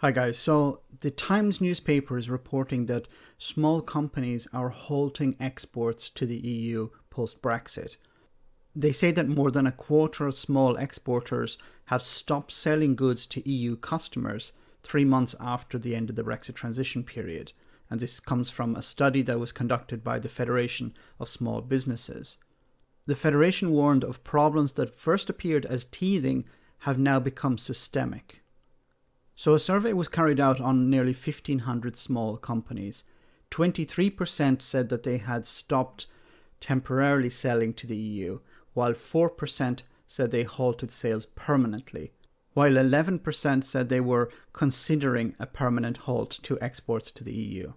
Hi guys, so the Times newspaper is reporting that small companies are halting exports to the EU post-Brexit. They say that more than a quarter of small exporters have stopped selling goods to EU customers 3 months after the end of the Brexit transition period. And this comes from a study that was conducted by the Federation of Small Businesses. The Federation warned of problems that first appeared as teething have now become systemic. So a survey was carried out on nearly 1,500 small companies. 23% said that they had stopped temporarily selling to the EU, while 4% said they halted sales permanently, while 11% said they were considering a permanent halt to exports to the EU.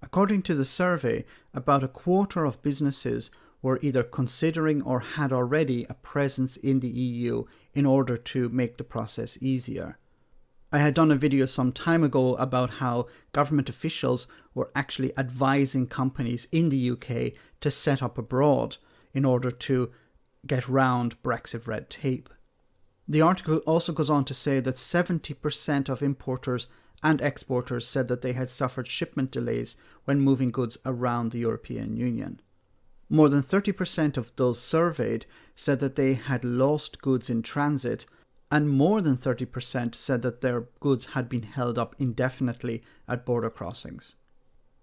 According to the survey, about a quarter of businesses were either considering or had already a presence in the EU in order to make the process easier. I had done a video some time ago about how government officials were actually advising companies in the UK to set up abroad in order to get round Brexit red tape. The article also goes on to say that 70% of importers and exporters said that they had suffered shipment delays when moving goods around the European Union. More than 30% of those surveyed said that they had lost goods in transit, and more than 30% said that their goods had been held up indefinitely at border crossings.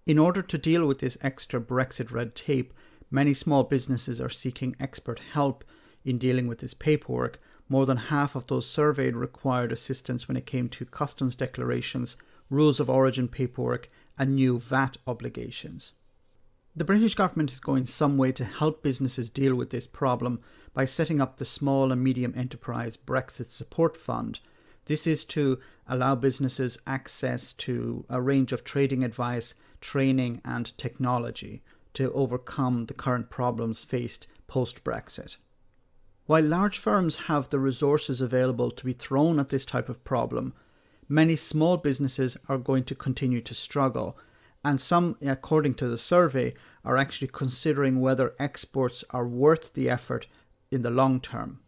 In order to deal with this extra Brexit red tape, many small businesses are seeking expert help in dealing with this paperwork. More than half of those surveyed required assistance when it came to customs declarations, rules of origin paperwork, and new VAT obligations. The British government is going some way to help businesses deal with this problem by setting up the Small and Medium Enterprise Brexit Support Fund. This is to allow businesses access to a range of trading advice, training and technology to overcome the current problems faced post-Brexit. While large firms have the resources available to be thrown at this type of problem, many small businesses are going to continue to struggle, and some, according to the survey, are actually considering whether exports are worth the effort in the long term.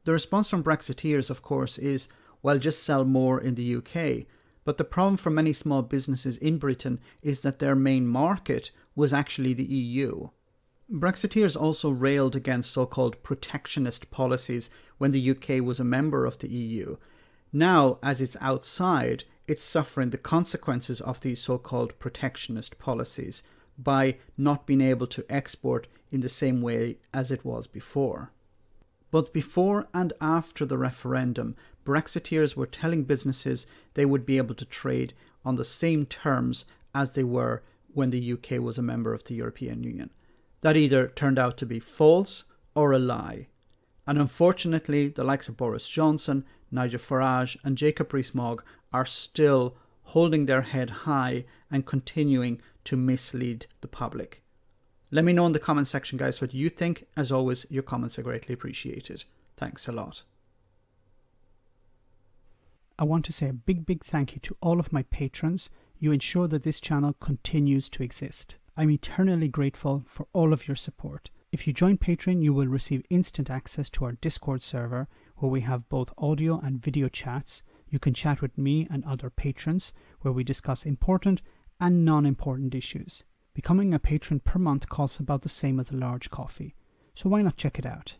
The response from Brexiteers, of course, is, well, just sell more in the UK. But the problem for many small businesses in Britain is that their main market was actually the EU. Brexiteers also railed against so-called protectionist policies when the UK was a member of the EU. Now, as it's outside, it's suffering the consequences of these so-called protectionist policies by not being able to export in the same way as it was before. Both before and after the referendum, Brexiteers were telling businesses they would be able to trade on the same terms as they were when the UK was a member of the European Union. That either turned out to be false or a lie. And unfortunately, the likes of Boris Johnson, Nigel Farage and Jacob Rees-Mogg are still holding their head high and continuing to mislead the public. Let me know in the comment section, guys, what you think. As always, your comments are greatly appreciated. Thanks a lot. I want to say a big thank you to all of my patrons. You ensure that this channel continues to exist. I'm eternally grateful for all of your support. If you join Patreon, you will receive instant access to our Discord server, where we have both audio and video chats. You can chat with me and other patrons, where we discuss important and non-important issues. Becoming a patron per month costs about the same as a large coffee, so why not check it out?